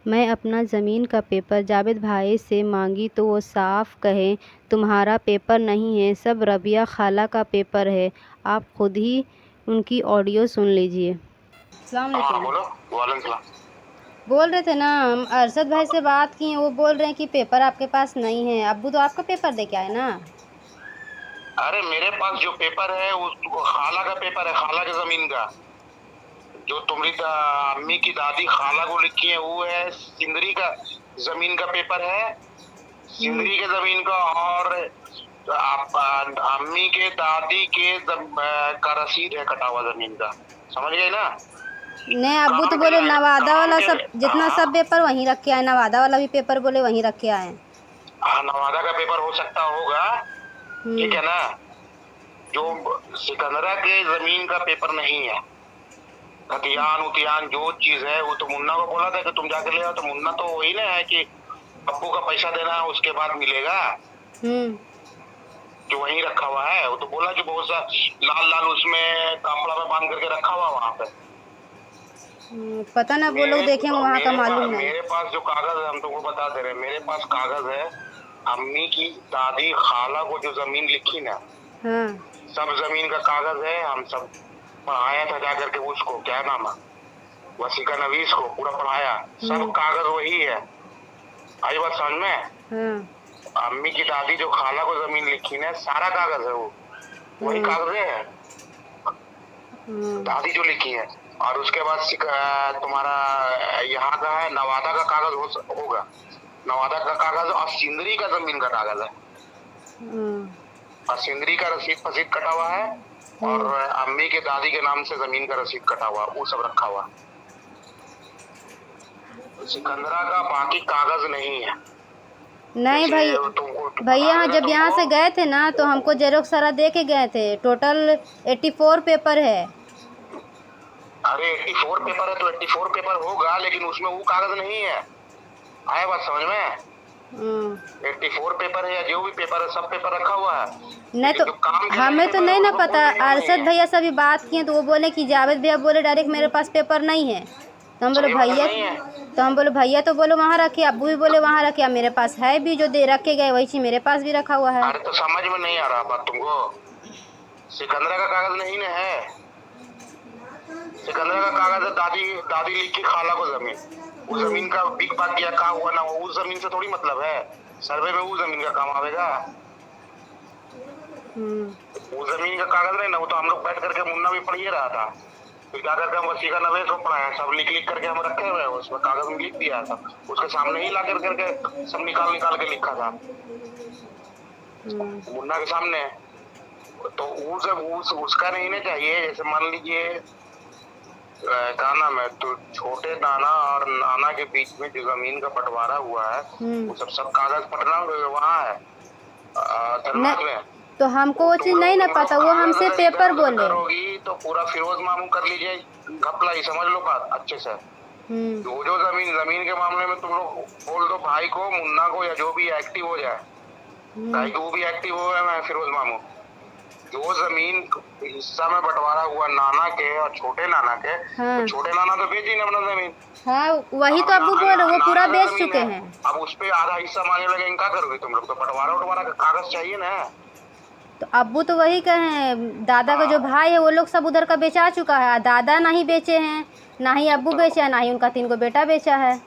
मैं अपना ज़मीन का पेपर जावेद भाई से मांगी तो वो साफ कहे तुम्हारा पेपर नहीं है, सब रबिया खाला का पेपर है। आप खुद ही उनकी ऑडियो सुन लीजिए। अस्सलाम हाँ वालेकुम। बोलो। वालेकुम सलाम। बोल रहे थे ना, हम अरशद भाई से बात की, वो बोल रहे हैं कि पेपर आपके पास नहीं है। अब्बू तो आपका पेपर दे के आए ना। अरे मेरे पास जो पेपर है वो खाला का पेपर है, खाला की जमीन का। जो तुम्हारी अम्मी की दादी खाला को लिखी है वो है सिंदरी का जमीन का पेपर है, सिंदरी के जमीन का। और आप अम्मी के दादी के का रसीद है कटा हुआ जमीन का। समझ गए ना। नहीं, अब्बू तो काम के बोले लायक नवादा काम वाला के। सब जितना हाँ सब पेपर वहीं रख के आए, नवादा वाला भी पेपर बोले वहीं रख के आए। हाँ, नवादा का पेपर हो सकता होगा। ठीक हम्म। है ना। जो सिकंदरा के जमीन का पेपर नहीं है, खतियान उतियान जो चीज है वो तो मुन्ना को बोला था कि तुम जाके ले आओ, तो मुन्ना तो वही ना है कि अब्बू का पैसा देना है उसके बाद मिलेगा। हम्म। जो वहीं रखा हुआ है वो तो बोला कि बहुत सा लाल लाल उसमें कपड़ा में बांध करके रखा हुआ वहां पे। पता ना, वो लोग मेरे देखेंगे वहाँ का मेरे मालूम पास नहीं। मेरे पास जो कागज है हम तुमको बता दे रहे हैं, मेरे पास कागज है। अम्मी की दादी खाला को जो जमीन लिखी ना, हाँ। सब जमीन का कागज है। हम सब पढ़ाया था जा करके उसको, क्या नाम है, वसीका नवीस को पूरा पढ़ाया। सब कागज वही है। आई बात समझ में। हाँ। अम्मी की दादी जो खाला को जमीन लिखी ना, सारा कागज है वो, वही कागज है दादी जो लिखी है। और उसके बाद तुम्हारा यहाँ का है नवादा का कागज होगा। नवादा का कागज और सिंदरी का जमीन का कागज है। और सिंदरी का रसीद फसीद कटा हुआ है। और अम्मी के दादी के नाम से जमीन का रसीद कटा हुआ, वो सब रखा हुआ। सिकंदरा का बाकी कागज नहीं है। नहीं भाई, भैया जब यहाँ से गए थे ना तो हमको जेरोक्स सारा दे के गए थे। टोटल 84 पेपर है। अरे 84 पेपर है तो 84 पेपर होगा, लेकिन उसमें वो कागज नहीं है। आया बात समझ में। 84 पेपर है या जो भी पेपर है, सब पेपर रखा हुआ है। नहीं तो हमें तो नहीं ना पता। अरशद भैया से भी बात किए तो वो बोले कि जावेद भैया बोले डायरेक्ट मेरे पास पेपर नहीं है। तो हम बोले भैया, तो बोले वहाँ रखिए। अब्बू भी बोले वहाँ रखिए। मेरे पास है भी, जो दे रख के गए वही चीज मेरे पास भी रखा हुआ है। अरे तो समझ में नहीं आ रहा बात तुमको। सिकंदरा का कागज नहीं ना है। सिकंदरा का कागज है दादी दादी लिख के खाला को जमीन। उस जमीन का बिक बात किया कहा हुआ ना, उस जमीन से थोड़ी मतलब है। सर्वे में उस जमीन का काम आवेगा। उस जमीन का कागज नहीं ना, वो तो हम लोग बैठ करके मुन्ना भी पढ़िए रहा था। फिर क्या करके हम वसीका नवेश को पढ़ाया, सब लिख लिख करके हम रखे हुए हैं, उसमें कागज में लिख दिया था। उसके सामने ही ला करके सब निकाल निकाल के लिखा था मुन्ना के सामने। तो उसका नहीं ना चाहिए। जैसे मान लीजिए क्या नाम है, तो छोटे नाना और नाना के बीच में जो जमीन का बंटवारा हुआ है वो सब कागज पटना वहाँ है धनबाद में। तो हमको वो चीज नहीं ना पता, वो हमसे पेपर बोले। होगी तो पूरा फिरोज मामू कर लीजिए घपला ही, समझ लो बात अच्छे से। जो जमीन के मामले में तुम लोग बोल दो भाई को, मुन्ना को, या जो भी एक्टिव हो जाए, भाई को वो भी एक्टिव हो गया। मैं फिरोज मामू जो जमीन हिस्सा में बंटवारा हुआ नाना के और छोटे नाना के, तो छोटे नाना तो बेच ही ना अपना जमीन। हाँ, वही तो अब्बू बोल रहे, वो पूरा बेच चुके हैं। अब उस पे आधा हिस्सा मांगने लगे, क्या करोगे तुम लोग। तो बंटवारा का कागज चाहिए ना। तो अब्बू तो वही कहे, दादा का जो भाई है वो लोग सब उधर का बेचा चुका है। दादा ना ही बेचे हैं, ना ही अब्बू बेचे है, ना ही उनका 3 गो बेटा बेचा है।